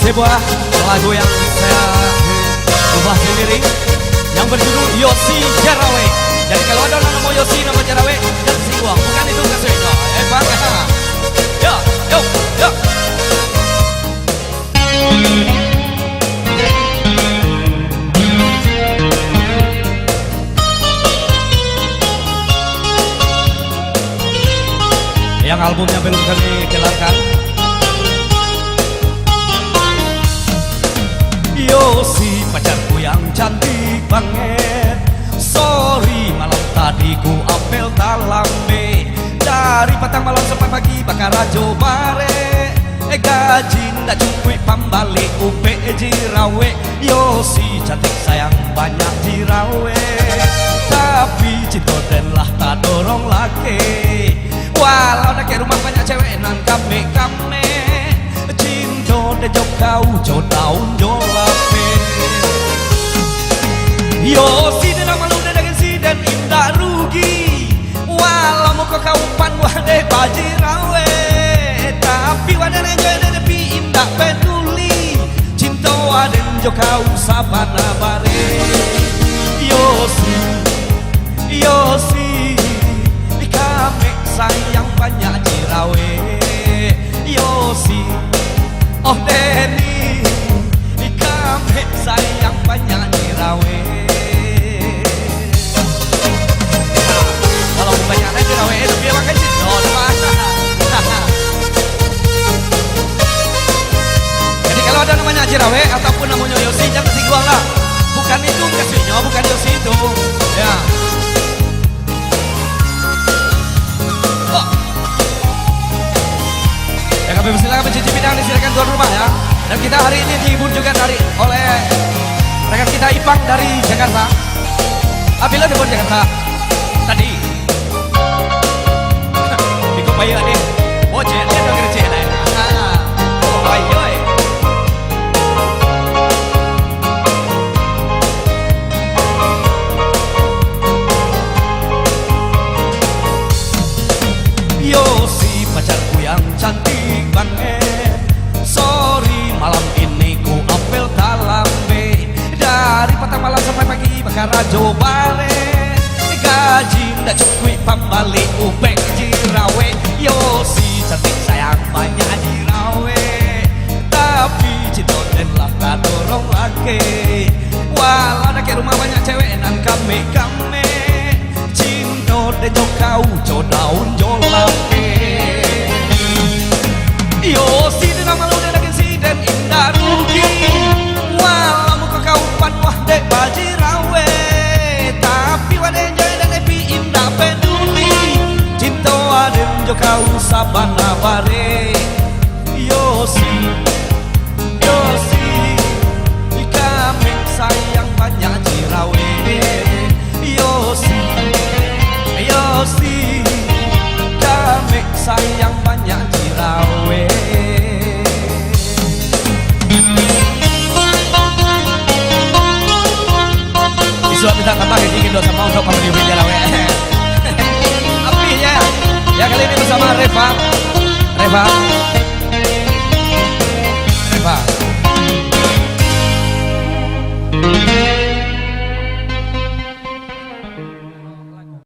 sebuah lagu yang saya ubah sendiri yang berjudul Yosi Jarawe. Jadi kalau ada orang mau Yosi nama Jarawe, jangan singgung, bukan itu kasihnya. Bang, ya, yuk, yuk. Yang albumnya belum kami kelarkan. Yosi pacarku yang cantik banget. Sorry malam tadi ku apel talambe. Dari petang malam sampai pagi bakar rajo bare. Gaji ndak cukup pambalik upe jirawe. Yosi cantik sayang banyak jirawe. Tapi cinta dan lah tak dorong lagi. Walau nak ke rumah banyak cewek nan kame-kame. Cinta de jok kau jok daun jolape. Yosi de nama lu de dengan si dan indah rugi. Walau muka kau pan wade bajirawe. Tapi wadah enjoy de pi indah peduli. Cinta waden jok kau sabana bare. Yosi, Yosi, kame sayang banyak jirawe. Yosi, oh Denny, kame sayang banyak jirawe. Kalau banyak jirawe itu biar makan cendol. Jadi kalau ada namanya jirawe ataupun namanya Yosi jangan singgung lah. Bukan itu kasihnya, bukan Yosi itu. Ya. Kami persilakan mencicipi dan disediakan tuan rumah ya. Dan kita hari ini dihibur juga oleh rekan kita Ipang dari Jakarta. Apabila di Jakarta tadi di Kopaya nih, bocet dia tuh kerja lah. Oh ayo. Yosi pacarku yang cantik banget. Sorry malam ini ku apel talambe. Dari petang malam sampai pagi bakar rajo bare. Gaji ndak cukup pambalik upek jirawe. Yosi cantik sayang banyak jirawe. Tapi cinta dan lah tak dorong lagi. Walau nak ke rumah banyak cewek nan kame-kame. Cinta dan jok kau jok daun jolape. Yosi di nama lu de dengan si dan indah rugi. Walau muka kau pan wah dek bajirawe. Tapi waden joy dan epi indah peduli. Cinta waden jo kau sabana bare. Yosi, Yosi, kami sayang banyak jirawe. Yosi, Yosi, kami sayang banyak jirawe. Suap minta tambah dikit dosa mau sok kalau diundi jarawe. Apinya ya kali ini bersama Reva.